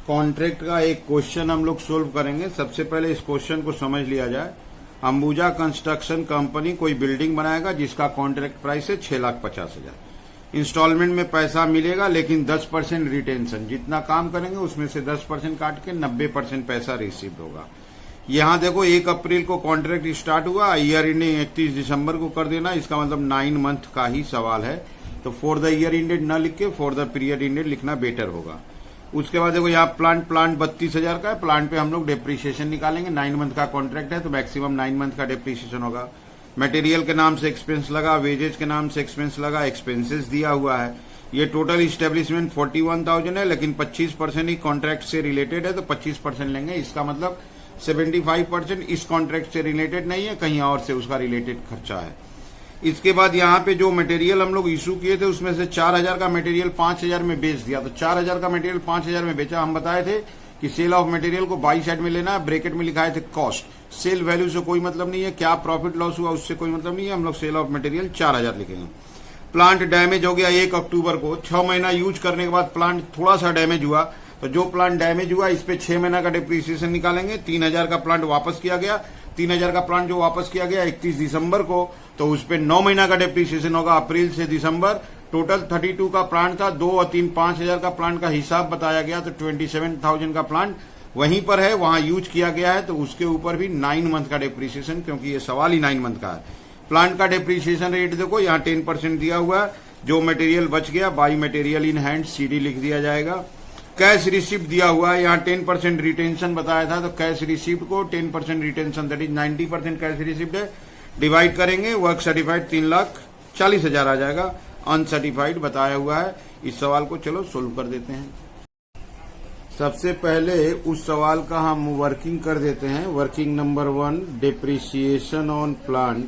Contract का एक question हम लोग सोल्व करेंगे। सबसे पहले इस क्वेश्चन को समझ लिया जाए। अंबुजा कंस्ट्रक्शन कंपनी कोई बिल्डिंग बनाएगा जिसका कॉन्ट्रैक्ट प्राइस है 6,50,000। इंस्टॉलमेंट में पैसा मिलेगा लेकिन 10% रिटेंशन, जितना काम करेंगे उसमें से 10% काट के 90% पैसा रिसीव होगा। यहाँ देखो 1 अप्रैल को कॉन्ट्रैक्ट स्टार्ट हुआ, ईयर एंडिंग 31 दिसंबर को कर देना, इसका मतलब 9 मंथ का ही सवाल है। तो फॉर द ईयर इंडेड न लिख के फॉर द पीरियड इंडेड लिखना बेटर होगा। उसके बाद देखो यहाँ प्लांट 32,000 का है। प्लांट पे हम लोग डेप्रीशिएशन निकालेंगे। 9 मंथ का कॉन्ट्रैक्ट है तो मैक्सिमम 9 मंथ का डेप्रीशिएशन होगा। मटेरियल के नाम से एक्सपेंस लगा, वेजेज के नाम से एक्सपेंस लगा, एक्सपेंसेस दिया हुआ है। ये टोटल इस्टेब्लिशमेंट 41,000 है, लेकिन 25% ही कॉन्ट्रैक्ट से रिलेटेड है तो 25% लेंगे। इसका मतलब 75% इस कॉन्ट्रैक्ट से रिलेटेड नहीं है, कहीं और से उसका रिलेटेड खर्चा है। इसके बाद यहाँ पे जो मटेरियल हम लोग इशू किए थे उसमें से 4,000 का मटेरियल 5,000 में बेच दिया। तो 4,000 का मटेरियल 5,000 में बेचा। हम बताए थे कि सेल ऑफ मटेरियल को बाई साइड में लेना है, ब्रैकेट में लिखाए थे कॉस्ट। सेल वैल्यू से कोई मतलब नहीं है, क्या प्रॉफिट लॉस हुआ उससे कोई मतलब नहीं है। हम लोग सेल ऑफ मटेरियल 4,000 लिखेंगे। प्लांट डैमेज हो गया 1 अक्टूबर को। 6 महीना यूज करने के बाद प्लांट थोड़ा सा डैमेज हुआ, तो जो प्लांट डैमेज हुआ इस पे 6 महीना का डिप्रीसिएशन निकालेंगे। 3,000 का प्लांट वापस किया गया। 3,000 का प्लांट जो वापस किया गया 31 दिसंबर को, तो उस पे 9 महीना का डिप्रीसिएशन होगा, अप्रैल से दिसंबर। टोटल 32 का प्लांट था, 2 और 3 5,000 का प्लांट का हिसाब बताया गया, तो 27,000 का प्लांट वहीं पर है, वहां यूज किया गया है, तो उसके ऊपर भी 9 मंथ का डिप्रीसिएशन, क्योंकि ये सवाल ही 9 मंथ का है। प्लांट का डिप्रीसिएशन रेट देखो यहाँ 10% दिया हुआ है। जो मटेरियल बच गया by material in hand CD लिख दिया जाएगा। कैश रिसिप्ट दिया हुआ है, यहाँ 10% रिटेंशन बताया था, तो कैश रिसिप्ट को 10% retention that is 90% cash receipt है, डिवाइड करेंगे। वर्क सर्टिफाइड 3,40,000 आ जाएगा। अनसर्टिफाइड बताया हुआ है। इस सवाल को चलो सोल्व कर देते हैं। सबसे पहले उस सवाल का हम वर्किंग कर देते हैं। Working number 1, depreciation on plant.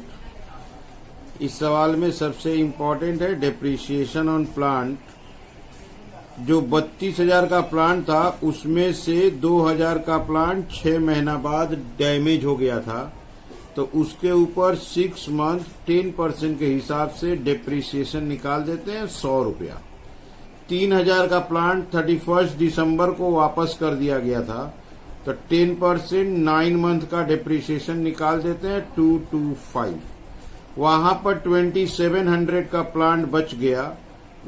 इस सवाल में सबसे इंपॉर्टेंट है डिप्रिसिएशन ऑन प्लांट। जो 32,000 का प्लांट था उसमें से 2,000 का प्लांट 6 महीना बाद डैमेज हो गया था, तो उसके ऊपर 6 मंथ 10% के हिसाब से डिप्रिसिएशन निकाल देते हैं 100 रुपया। 3,000 का प्लांट 31 दिसंबर को वापस कर दिया गया था, तो 10% 9 मंथ का डिप्रिसिएशन निकाल देते हैं 225। वहां पर 2,700 का प्लांट बच गया,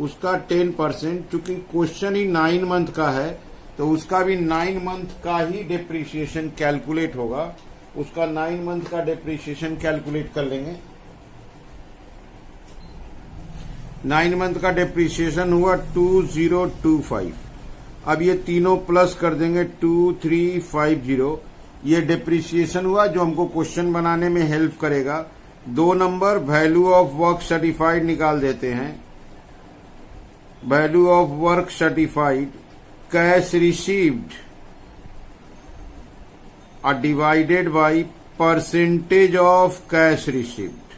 उसका 10%, चूंकि क्वेश्चन ही 9 मंथ का है तो उसका भी 9 मंथ का ही डिप्रिसिएशन कैलकुलेट होगा। उसका 9 मंथ का डिप्रिसिएशन कैलकुलेट कर लेंगे। 9 मंथ का डिप्रिसिएशन हुआ 2025। अब ये तीनों प्लस कर देंगे 2350। ये डिप्रिसिएशन हुआ जो हमको क्वेश्चन बनाने में हेल्प करेगा। 2 number value of work certified निकाल देते हैं। Value of work certified cash received are divided by percentage of cash received.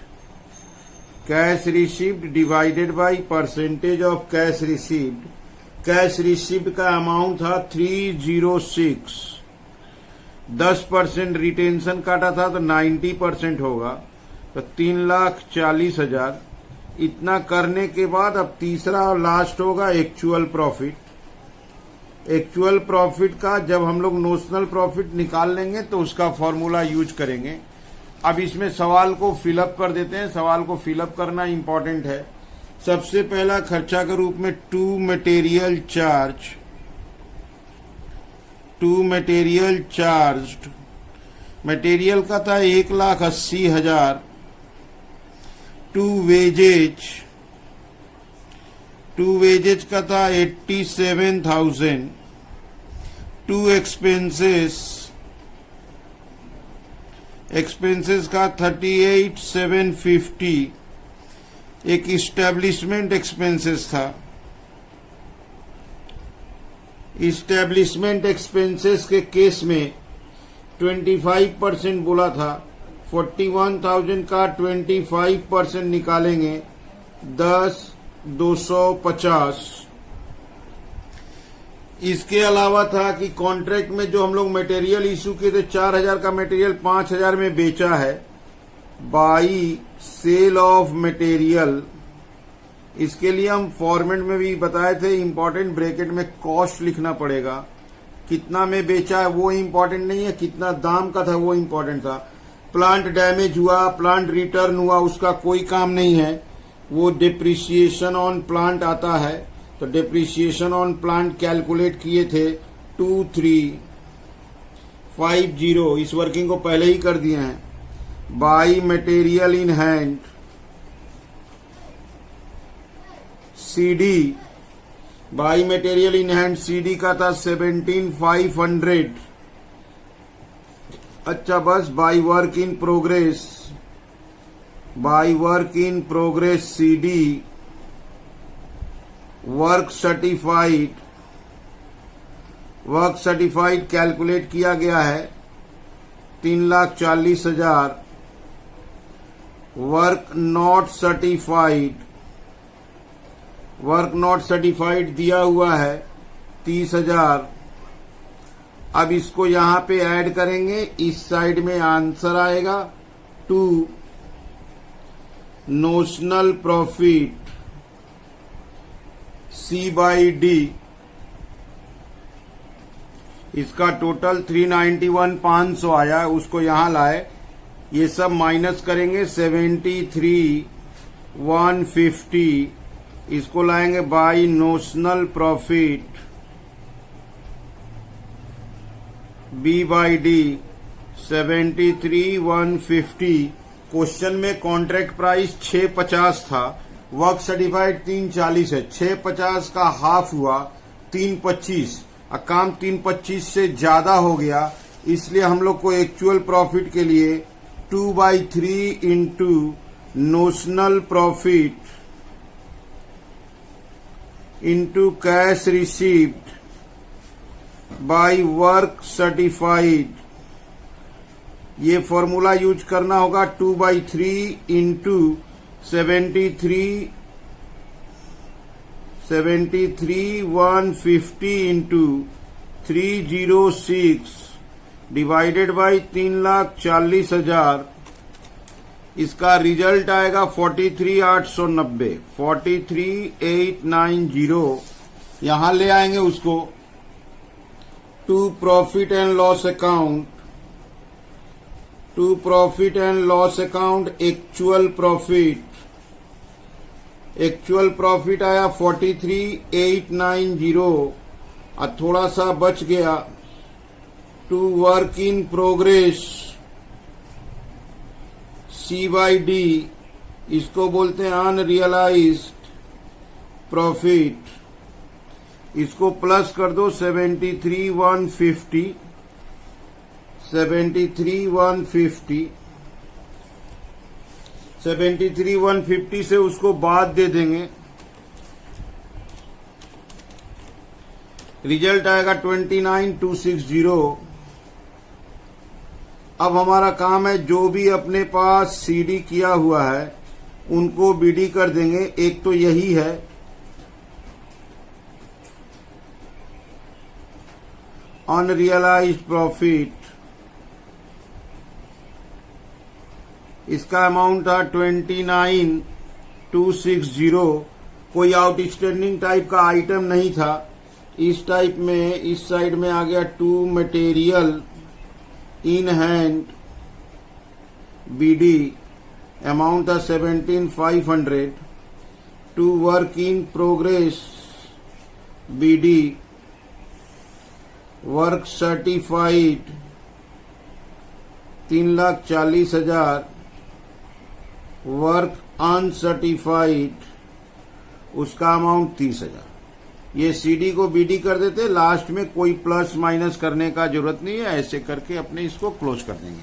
Cash received divided by percentage of cash received. Cash received का अमाउंट था 306। 10% retention काटा था तो 90% होगा, तो 3,40,000। इतना करने के बाद अब तीसरा और लास्ट होगा एक्चुअल प्रॉफिट। एक्चुअल प्रॉफिट का जब हम लोग नोशनल प्रॉफिट निकाल लेंगे तो उसका फॉर्मूला यूज करेंगे। अब इसमें सवाल को फिलअप कर देते हैं। सवाल को फिलअप करना इंपॉर्टेंट है। सबसे पहला खर्चा के रूप में टू मटेरियल चार्ज। मटेरियल का था 1,80,000। टू वेजेज का था 87,000। टू एक्सपेंसेस का 38,750। एक इस्टेब्लिशमेंट एक्सपेंसेस था। इस्टेब्लिशमेंट एक्सपेंसेस के केस में 25% बोला था। 41,000 का 25% निकालेंगे 10,250। इसके अलावा था कि कॉन्ट्रैक्ट में जो हम लोग मटेरियल इशू किए थे 4,000 का मटेरियल 5,000 में बेचा है बाई सेल ऑफ मटेरियल। इसके लिए हम फॉर्मेट में भी बताए थे, इंपॉर्टेंट ब्रैकेट में कॉस्ट लिखना पड़ेगा। कितना में बेचा है वो इम्पोर्टेंट नहीं है, कितना दाम का था वो इम्पोर्टेंट था। प्लांट डैमेज हुआ, प्लांट रिटर्न हुआ, उसका कोई काम नहीं है, वो डिप्रिसिएशन ऑन प्लांट आता है। तो डिप्रिसिएशन ऑन प्लांट कैलकुलेट किए थे 2350, इस वर्किंग को पहले ही कर दिए हैं। By material in hand CD, by material in hand CD का था 17,500। अच्छा बस by work in progress, by work in progress CD, work certified, work certified calculate किया गया है 3,40,000। Work not certified, work not certified दिया हुआ है 30,000। अब इसको यहां पे ऐड करेंगे, इस साइड में आंसर आएगा 2। नोशनल प्रॉफिट C/D, इसका टोटल 391,500 आया, उसको यहां लाए, ये सब माइनस करेंगे 73,150, इसको लाएंगे by notional profit B/D 73,150। Question में कॉन्ट्रैक्ट प्राइस 650 था, वर्क सर्टिफाइड 340 है, 650 का हाफ हुआ 325, काम 325 से ज्यादा हो गया, इसलिए हम लोग को एक्चुअल प्रॉफिट के लिए 2/3 into notional profit into cash received by work certified, ये फॉर्मूला यूज करना होगा। 2/3 इंटू 73,150 इंटू 306 डिवाइडेड बाई 3,40,000, इसका रिजल्ट आएगा 43,890, 43,890। यहां ले आएंगे उसको to profit and loss account, to profit and loss account actual profit, actual profit आया 43,890 और थोड़ा सा बच गया। To work in progress C/D, इसको बोलते हैं अनरियलाइज्ड प्रॉफिट, इसको प्लस कर दो 73,150, 73,150, 73,150 से उसको बाद दे देंगे, रिजल्ट आएगा 29,260। अब हमारा काम है जो भी अपने पास सीडी किया हुआ है उनको बीडी कर देंगे। एक तो यही है, अनरियलाइज्ड प्रॉफिट, इसका अमाउंट था 29,260। कोई आउटस्टैंडिंग टाइप का आइटम नहीं था, इस टाइप में इस साइड में आ गया। To material in hand BD, amount था 17,500। To work in progress BD, work certified 3,40,000, work uncertified उसका अमाउंट 30,000। ये सीडी को बीडी कर देते, लास्ट में कोई प्लस माइनस करने का जरूरत नहीं है, ऐसे करके अपने इसको क्लोज कर देंगे।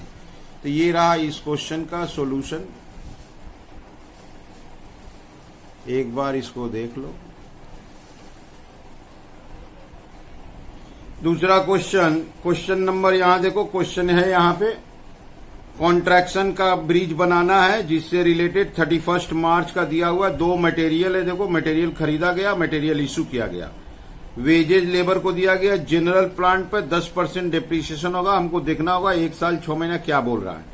तो ये रहा इस क्वेश्चन का सॉल्यूशन, एक बार इसको देख लो। दूसरा क्वेश्चन, क्वेश्चन नंबर यहां देखो, क्वेश्चन है यहां पे कॉन्ट्रैक्शन का ब्रिज बनाना है जिससे रिलेटेड 31 मार्च का दिया हुआ। दो मटेरियल है, देखो मटेरियल खरीदा गया, मटेरियल इशू किया गया, वेजेज लेबर को दिया गया। जनरल प्लांट पे 10% डिप्रिसिएशन होगा, हमको देखना होगा 1 साल 6 महीना क्या बोल रहा है।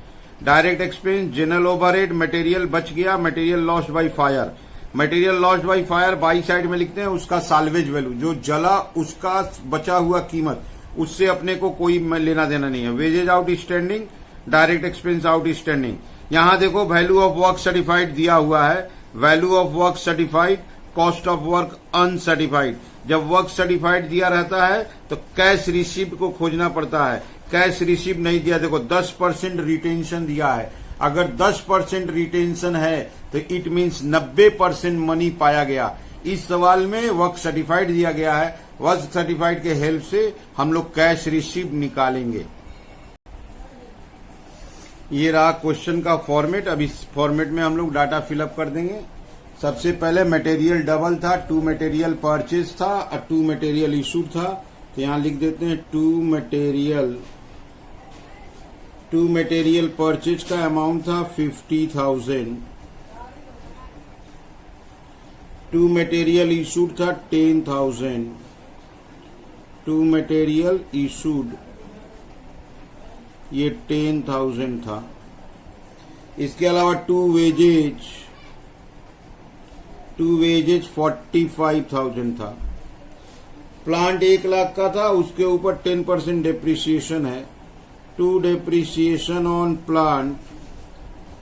Direct expense, general overhead, material बच गया, material lost by fire, material lost by fire by side में लिखते हैं उसका साल्वेज वैल्यू, जो जला उसका बचा हुआ कीमत, उससे अपने को कोई लेना देना नहीं है। Wages outstanding, direct expense outstanding, यहां देखो वैल्यू ऑफ वर्क सर्टिफाइड दिया हुआ है, value of work certified, cost of work uncertified. जब वर्क सर्टिफाइड दिया रहता है तो कैश रिसीव्ड को खोजना पड़ता है। कैश रिसीव नहीं दिया, देखो 10% रिटेंशन दिया है। अगर 10% रिटेंशन है तो इट मीन्स 90% मनी पाया गया। इस सवाल में वर्क सर्टिफाइड दिया गया है, वर्क सर्टिफाइड के हेल्प से हम लोग कैश रिसीव निकालेंगे। ये रहा क्वेश्चन का फॉर्मेट। अब इस फॉर्मेट में हम लोग डाटा फिलअप कर देंगे। सबसे पहले मटेरियल डबल था, 2 मटेरियल परचेज था और 2 मटेरियल इशूड था। तो यहां लिख देते हैं 2 मटेरियल परचेज का अमाउंट था 50,000, 2 मटेरियल इशूड था 10,000, 2 मटेरियल इशूड ये 10,000 था। इसके अलावा 2 वेजेज 45,000 था। प्लांट 1 लाख का था, उसके ऊपर 10% डेप्रिसिएशन है। 2 डेप्रिसिएशन ऑन प्लांट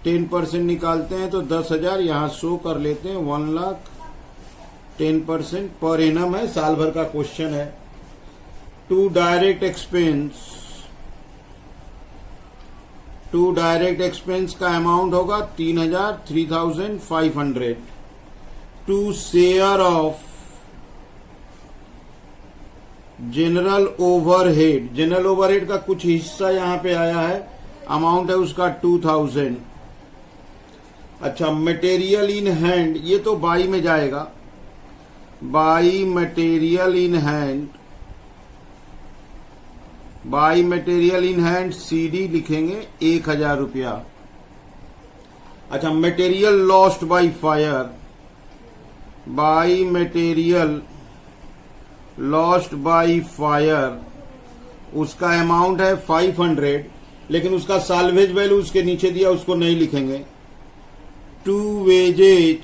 10% निकालते हैं तो 10,000 यहां शो कर लेते हैं। 1 लाख 10% पर एनम है, साल भर का क्वेश्चन है। 2 डायरेक्ट एक्सपेंस का अमाउंट होगा 3,000, 3,500। 2 शेयर ऑफ जनरल ओवरहेड का कुछ हिस्सा यहां पे आया है, अमाउंट है उसका 2,000। अच्छा, मटेरियल इन हैंड, ये तो बाई में जाएगा। By material in hand CD लिखेंगे 1,000 रुपया। अच्छा, material lost by fire, by material lost by fire, उसका अमाउंट है 500, लेकिन उसका साल्वेज वैल्यू उसके नीचे दिया, उसको नहीं लिखेंगे। 2 wages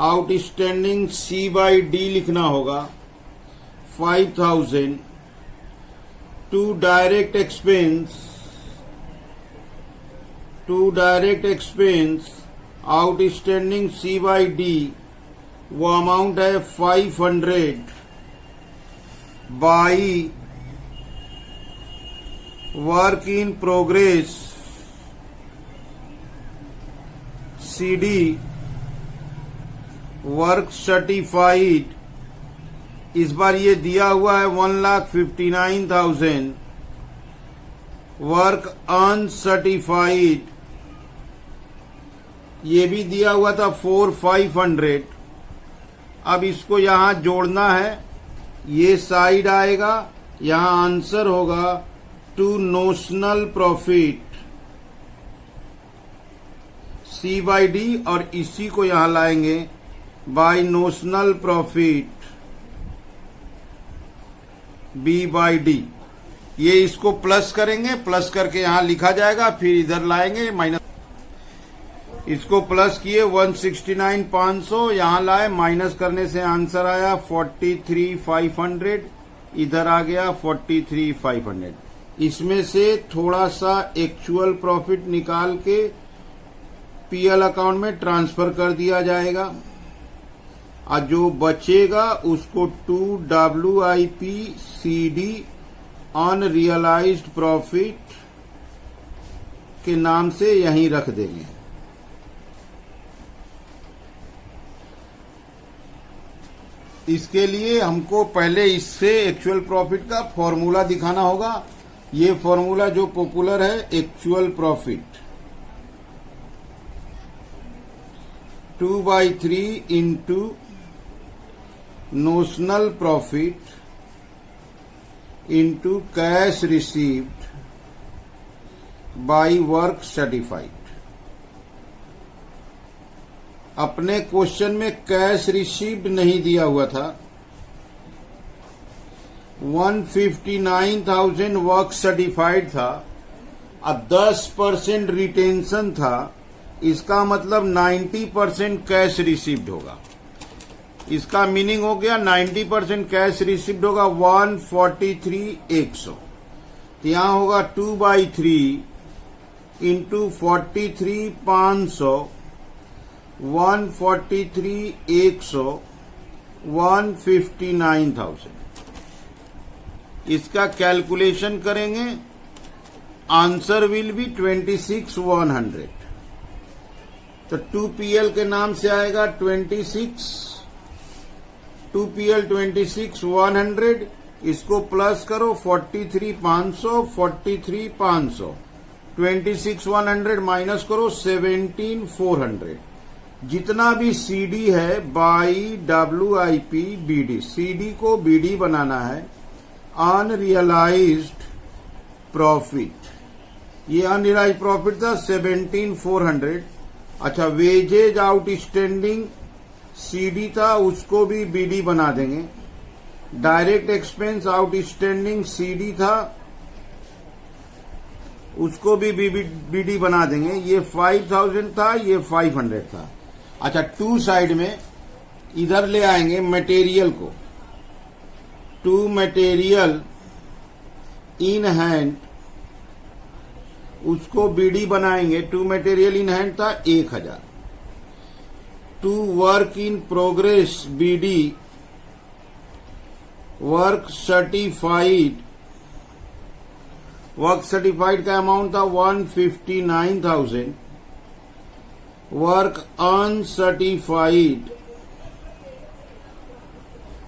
outstanding C by D लिखना होगा 5,000। 2 direct expense outstanding C by D, वो अमाउंट है 500 by work in progress CD work certified. इस बार ये दिया हुआ है 1,59,000। वर्क अनसर्टिफाइड ये भी दिया हुआ था 4,500। अब इसको यहां जोड़ना है, ये साइड आएगा, यहां आंसर होगा 2 notional profit C by D, और इसी को यहां लाएंगे by notional profit B by D. ये इसको प्लस करेंगे, प्लस करके यहां लिखा जाएगा, फिर इधर लाएंगे माइनस। इसको प्लस किए 169,500, यहां लाए, माइनस करने से आंसर आया 43,500, इधर आ गया 43,500। इसमें से थोड़ा सा एक्चुअल प्रॉफिट निकाल के पीएल अकाउंट में ट्रांसफर कर दिया जाएगा, और जो बचेगा उसको 2 WIP CD अनरियलाइज्ड प्रॉफिट के नाम से यहीं रख देंगे। इसके लिए हमको पहले इससे एक्चुअल प्रॉफिट का फॉर्मूला दिखाना होगा। ये फॉर्मूला जो पॉपुलर है, actual profit 2/3 into notional profit into cash received by work certified. अपने क्वेश्चन में कैश रिसीव्ड नहीं दिया हुआ था। 159,000 वर्क सर्टिफाइड था और 10% रिटेंशन था, इसका मतलब 90% कैश रिसीव्ड होगा। इसका मीनिंग हो गया 90% कैश रिसिप्ट होगा 143,100। तो यहां होगा 2/3 इंटू 43,500 143,100 159,000। इसका कैलकुलेशन करेंगे, आंसर विल बी 26,100। तो 2PL के नाम से आएगा 2PL 26,100। इसको प्लस करो 43,500 43,500 26,100 माइनस करो 17,400। जितना भी सीडी है बाई WIP BD, सीडी को BD बनाना है, अनरियलाइज्ड प्रॉफिट। ये अनरियलाइज्ड प्रॉफिट था 17,400। अच्छा, वेजेज आउटस्टैंडिंग सीडी था, उसको भी BD बना देंगे। डायरेक्ट एक्सपेंस आउटस्टैंडिंग सीडी था, उसको भी BD बना देंगे। ये 5,000 था, ये 500 था। अच्छा, टू साइड में इधर ले आएंगे मटेरियल को। टू मटेरियल इन हैंड, उसको BD बनाएंगे। टू मटेरियल इन हैंड था 1,000। To work in progress BD, work certified का अमाउंट था 159,000। वर्क अनसर्टिफाइड,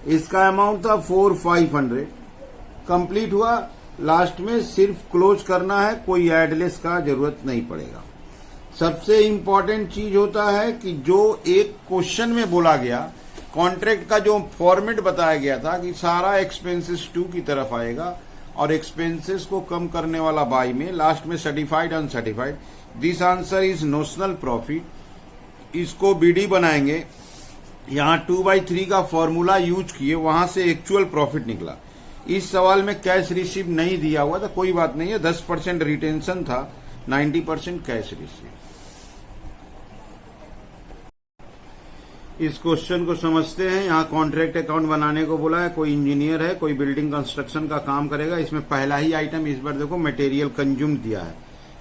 इसका अमाउंट था 4,500। कंप्लीट हुआ। लास्ट में सिर्फ क्लोज करना है, कोई एडलेस का जरूरत नहीं पड़ेगा। सबसे इंपॉर्टेंट चीज होता है कि जो एक क्वेश्चन में बोला गया, कॉन्ट्रैक्ट का जो फॉर्मेट बताया गया था कि सारा एक्सपेंसेस टू की तरफ आएगा और एक्सपेंसेस को कम करने वाला बाई में, लास्ट में certified uncertified. This answer is notional profit. इसको BD बनाएंगे। यहां 2/3 का फॉर्मूला यूज किए, वहां से एक्चुअल प्रॉफिट निकला। इस सवाल में कैश रिसीव नहीं दिया हुआ था, कोई बात नहीं है, 10% रिटेंशन था, 90% कैश रिसीव। इस क्वेश्चन को समझते हैं। यहाँ कॉन्ट्रैक्ट अकाउंट बनाने को बोला है, कोई इंजीनियर है, कोई बिल्डिंग कंस्ट्रक्शन का काम करेगा। इसमें पहला ही आइटम इस बार देखो मटेरियल कंज्यूम दिया है।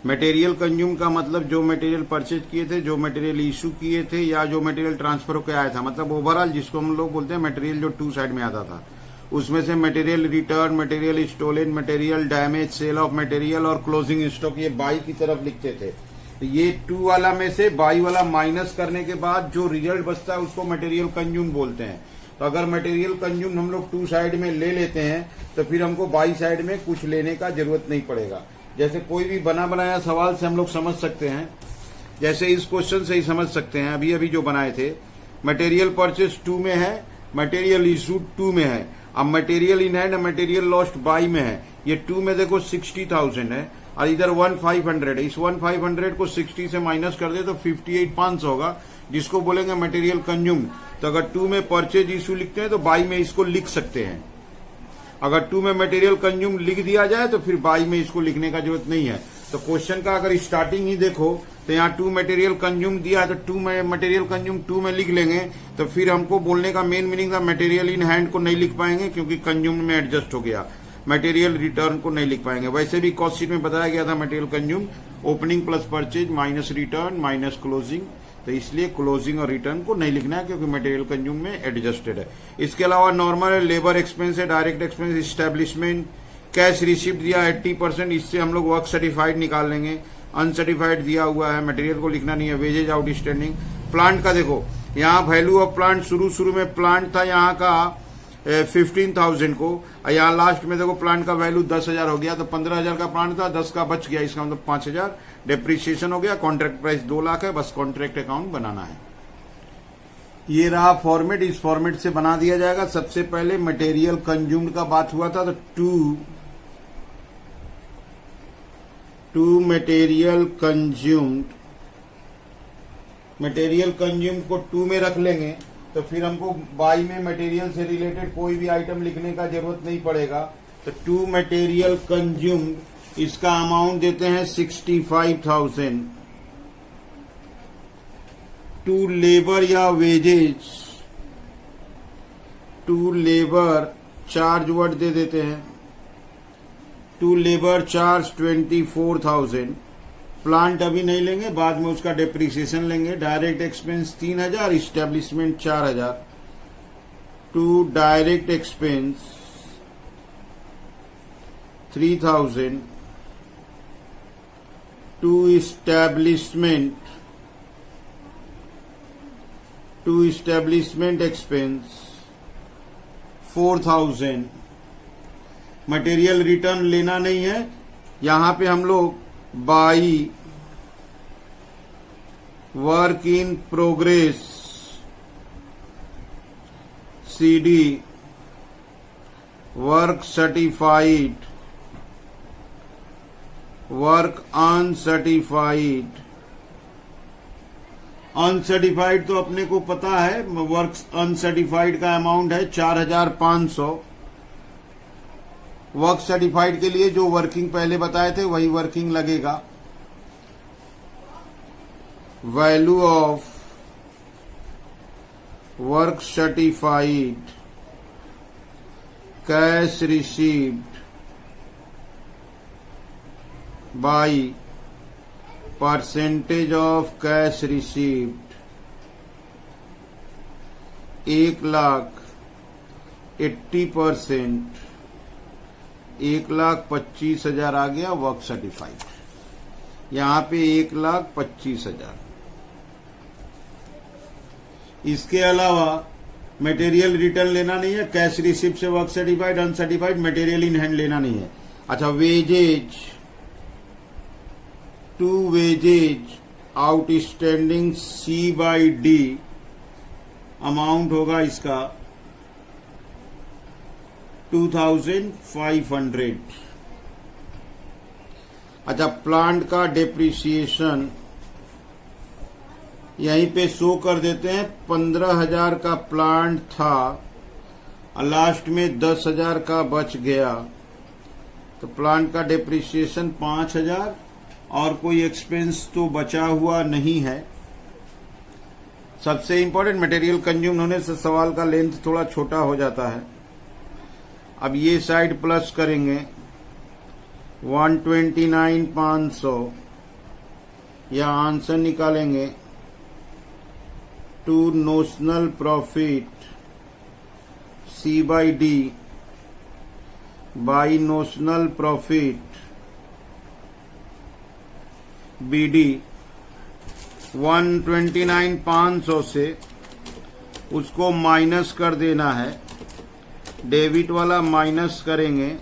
मटेरियल कंज्यूम का मतलब जो मटेरियल परचेज किए थे, जो मटेरियल इशू किए थे, या जो मटेरियल ट्रांसफर होकर आया था, मतलब ओवरऑल जिसको हम लोग बोलते हैं मटेरियल जो टू साइड में आता था, उसमें से material return, material stolen, material damage, sale of material और क्लोजिंग स्टॉक, ये बाई की तरफ लिखते थे। तो ये टू वाला में से बाई वाला माइनस करने के बाद जो रिजल्ट बचता है उसको मटेरियल कंज्यूम बोलते हैं। तो अगर मटेरियल कंज्यूम हम लोग टू साइड में ले लेते हैं तो फिर हमको बाई साइड में कुछ लेने का जरूरत नहीं पड़ेगा। जैसे कोई भी बना बनाया सवाल से हम लोग समझ सकते हैं, जैसे इस क्वेश्चन से ही समझ सकते हैं। अभी अभी जो बनाए थे, मटेरियल परचेज 2 में है, मटेरियल इशू 2 में है। अब material in hand, material lost by में है। ये 2 में देखो 60,000 है और इधर 1,500 है। इस 1,500 को 60 से माइनस कर दे तो 58,500 होगा, जिसको बोलेंगे मटेरियल कंज्यूम। तो अगर 2 में परचेज इशू लिखते हैं तो बाई में इसको लिख सकते हैं। अगर 2 में मटेरियल कंज्यूम लिख दिया जाए तो फिर बाई में इसको लिखने का जरूरत नहीं है। तो क्वेश्चन का अगर स्टार्टिंग ही देखो तो यहाँ 2 मटेरियल कंज्यूम दिया है, तो 2 में मटेरियल कंज्यूम 2 में लिख लेंगे। तो फिर हमको बोलने का मेन मीनिंग था मटेरियल इन हैंड को नहीं लिख पाएंगे क्योंकि कंज्यूम में एडजस्ट हो गया। मटेरियल रिटर्न को नहीं लिख पाएंगे। वैसे भी कॉस्ट शीट में बताया गया था material consume opening plus purchase minus return minus closing, तो इसलिए क्लोजिंग और रिटर्न को नहीं लिखना है क्योंकि मटेरियल कंज्यूम में एडजस्टेड है। इसके अलावा नॉर्मल लेबर एक्सपेंस है, direct expense, establishment, cash receipt दिया 80%, इससे हम लोग वर्क सर्टिफाइड निकाल लेंगे। अनसर्टिफाइड दिया हुआ है, मटेरियल को लिखना नहीं है। वेजेज आउटस्टैंडिंग, प्लांट का देखो यहाँ वैल्यू ऑफ प्लांट शुरू में प्लांट था यहाँ का 15,000 को, यहाँ लास्ट में देखो प्लांट का वैल्यू 10,000 हो गया। तो 15,000 का प्लांट था, 10 का बच गया, इसका मतलब 5,000 डेप्रिसिएशन हो गया। कॉन्ट्रैक्ट प्राइस 2 लाख है, बस कॉन्ट्रैक्ट अकाउंट बनाना है। ये रहा फॉर्मेट, इस फॉर्मेट से बना दिया जाएगा। सबसे पहले मटेरियल कंज्यूम्ड का बात हुआ था, तो टू मटेरियल कंज्यूम्ड को 2 में रख लेंगे तो फिर हमको बाई में मटेरियल से रिलेटेड कोई भी आइटम लिखने का जरूरत नहीं पड़ेगा। तो 2 मटेरियल कंज्यूम्ड, इसका अमाउंट देते हैं 65,000। 2 लेबर या wages to labour charge word दे देते हैं, टू लेबर चार्ज 24,000। प्लांट अभी नहीं लेंगे, बाद में उसका डेप्रिसिएशन लेंगे। Direct expense 3,000, establishment 4,000। To direct expense 3,000, to establishment expense 4,000। Material return लेना नहीं है, यहां पे हम लोग by work in progress CD, work certified, work uncertified. Uncertified तो अपने को पता है, वर्क अनसर्टिफाइड का अमाउंट है 4,500। वर्क सर्टिफाइड के लिए जो वर्किंग पहले बताए थे वही वर्किंग लगेगा। Value of work certified, cash received by percentage of cash received, 1,80%, 1,25,000 आ गया वर्क सर्टिफाइड। यहां पे 1,25,000। इसके अलावा मटेरियल रिटर्न लेना नहीं है, कैश रिसिप्ट से work certified, uncertified, material in hand लेना नहीं है। अच्छा, wages, to wages outstanding C/D, amount होगा इसका 2,500। अच्छा, प्लांट का डेप्रिसिएशन यहीं पे शो कर देते हैं। 15,000 का प्लांट था और लास्ट में 10,000 का बच गया, तो प्लांट का डेप्रिसिएशन 5,000 और कोई एक्सपेंस तो बचा हुआ नहीं है। सबसे इंपॉर्टेंट, मटेरियल कंज्यूम होने से सवाल का लेंथ थोड़ा छोटा हो जाता है। अब ये साइड प्लस करेंगे 129,500, या आंसर निकालेंगे to notional profit C/D by notional profit BD। 129,500 से उसको माइनस कर देना है, डेबिट वाला माइनस करेंगे,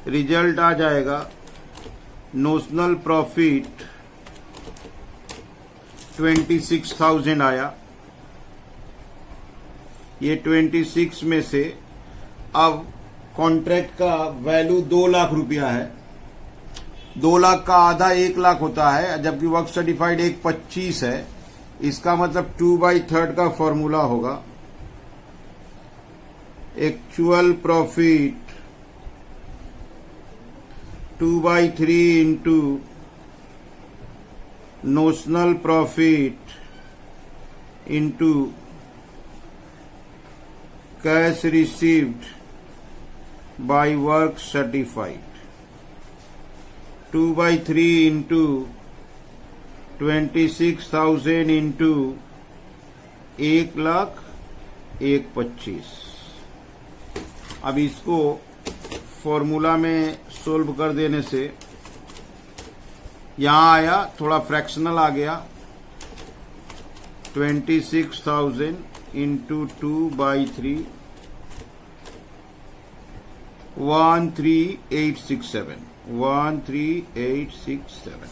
रिजल्ट आ जाएगा नोशनल प्रॉफिट 26,000 आया। ये 26 में से अब कॉन्ट्रैक्ट का वैल्यू 2 लाख रुपया है। 2 लाख का आधा 1 लाख होता है, जबकि वर्क सर्टिफाइड 1,25 है। इसका मतलब 2/3 का फॉर्मूला होगा। Actual profit 2/3 into notional profit into cash received by work certified. 2/3 into 26,000 into 1,25,000। अब इसको फॉर्मूला में सोल्व कर देने से यहां आया, थोड़ा फ्रैक्शनल आ गया। 26,000 इंटू 2/3, 13,867, 13,867।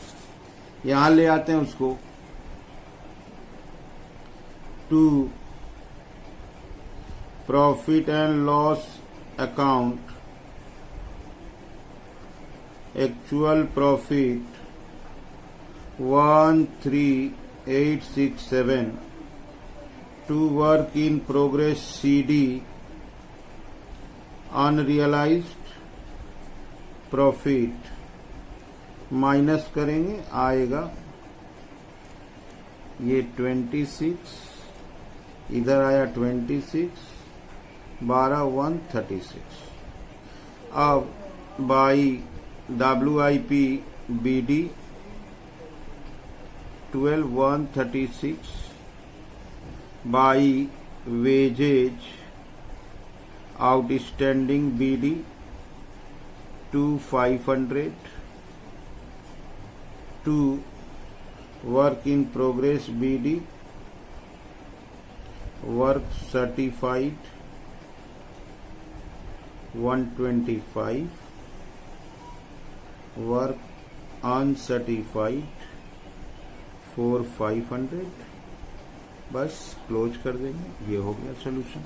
यहां ले आते हैं उसको। To profit and loss account, actual profit 13,867 to work in progress CD, unrealised profit minus करेंगे, आएगा ये 26, इधर आया 26, 12,136। अब by WIP BD 12,136 by wages outstanding BD 2,500 to work in progress BD work certified 125 work uncertified 4,500। बस close कर देंगे। ये हो गया सोल्यूशन।